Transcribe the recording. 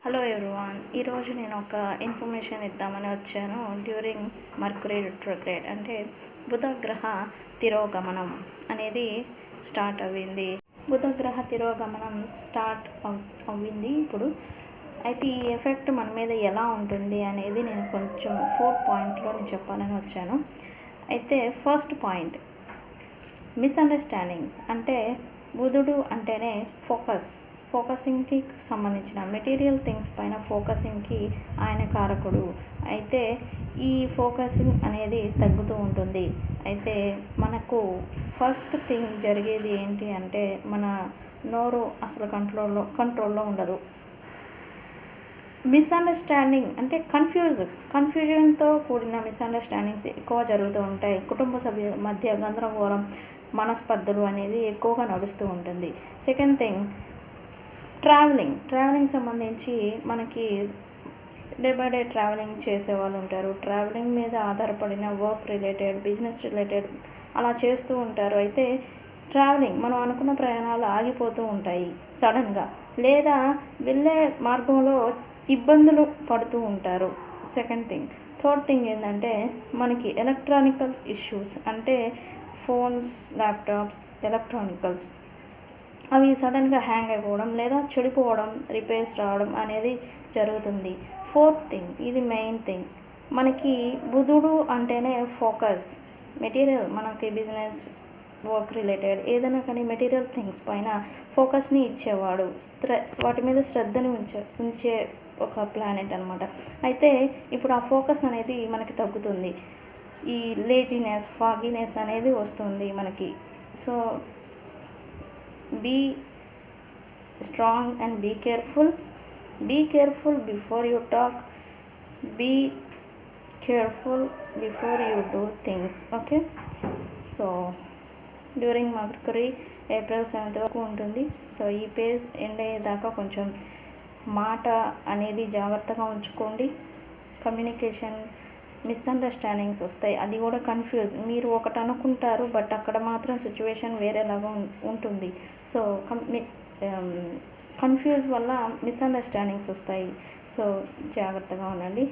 Hello everyone, ఈరోజు నేను ఒక ఇన్ఫర్మేషన్ ఇద్దామని వచ్చాను. డ్యూరింగ్ మర్క్యూరీ రిట్రోగ్రేడ్ అంటే బుధ గ్రహ తిరోగమనం అనేది స్టార్ట్ అవ్వింది. బుధ గ్రహ తిరోగమనం స్టార్ట్ అవ్వింది ఇప్పుడు. అయితే ఈ ఎఫెక్ట్ మన మీద ఎలా ఉంటుంది అనేది నేను కొంచెం 4 పాయింట్లో నేను చెప్పాలని వచ్చాను. అయితే ఫస్ట్ పాయింట్, మిస్అండర్స్టాండింగ్స్. అంటే బుధుడు అంటేనే ఫోకసింగ్కి సంబంధించిన మెటీరియల్ థింగ్స్ పైన ఫోకసింగ్కి ఆయన కారకుడు. అయితే ఈ ఫోకసింగ్ అనేది తగ్గుతూ ఉంటుంది. అయితే మనకు ఫస్ట్ థింగ్ జరిగేది ఏంటి అంటే మన నోరు అసలు కంట్రోల్లో ఉండదు. మిస్అండర్స్టాండింగ్ అంటే కన్ఫ్యూజన్తో కూడిన మిస్అండర్స్టాండింగ్స్ ఎక్కువ జరుగుతూ ఉంటాయి. కుటుంబ సభ్యుల మధ్య గందరగోళం, మనస్పర్ధలు అనేది ఎక్కువగా నడుస్తూ ఉంటుంది. సెకండ్ థింగ్, ట్రావెలింగ్ సంబంధించి మనకి డే బై డే ట్రావెలింగ్ చేసే వాళ్ళు ఉంటారు. ట్రావెలింగ్ మీద ఆధారపడిన వర్క్ రిలేటెడ్, బిజినెస్ రిలేటెడ్ అలా చేస్తూ ఉంటారు. అయితే ట్రావెలింగ్ మనం అనుకున్న ప్రయాణాలు ఆగిపోతూ ఉంటాయి సడన్గా, లేదా వెళ్ళే మార్గంలో ఇబ్బందులు పడుతూ ఉంటారు. Second thing. థర్డ్ థింగ్ ఏంటంటే మనకి ఎలక్ట్రానికల్ ఇష్యూస్, అంటే ఫోన్స్, ల్యాప్టాప్స్, ఎలక్ట్రానికల్స్ అవి సడన్గా హ్యాంగ్ అయిపోవడం లేదా చెడిపోవడం, రిపేర్స్ రావడం అనేది జరుగుతుంది. ఫోర్త్ థింగ్, ఇది మెయిన్ థింగ్, మనకి బుధుడు అంటేనే ఫోకస్. మెటీరియల్, మనకి బిజినెస్, వర్క్ రిలేటెడ్ ఏదైనా కానీ మెటీరియల్ థింగ్స్ పైన ఫోకస్ని ఇచ్చేవాడు, వాటి మీద శ్రద్ధని ఉంచే ఒక ప్లానెట్ అనమాట. అయితే ఇప్పుడు ఆ ఫోకస్ అనేది మనకి తగ్గుతుంది. ఈ లేజినెస్, ఫాగినెస్ అనేది వస్తుంది మనకి. So be strong and be careful before you talk, be careful before you do things. Okay, so during Mercury April 7th వరకు ఉంటుంది. సో ఈ పేజ్ ఎండ్ అయ్యేదాకా కొంచెం మాట అనేది జాగ్రత్తగా ఉంచుకోండి. కమ్యూనికేషన్ మిస్అండర్స్టాండింగ్స్ వస్తాయి, అది కూడా మీరు ఒకటి అనుకుంటారు బట్ అక్కడ మాత్రం సిచ్యువేషన్ వేరేలాగా ఉంటుంది. సో కన్ఫ్యూజ్ వల్ల మిస్అండర్స్టాండింగ్స్ వస్తాయి. సో జాగ్రత్తగా ఉండండి.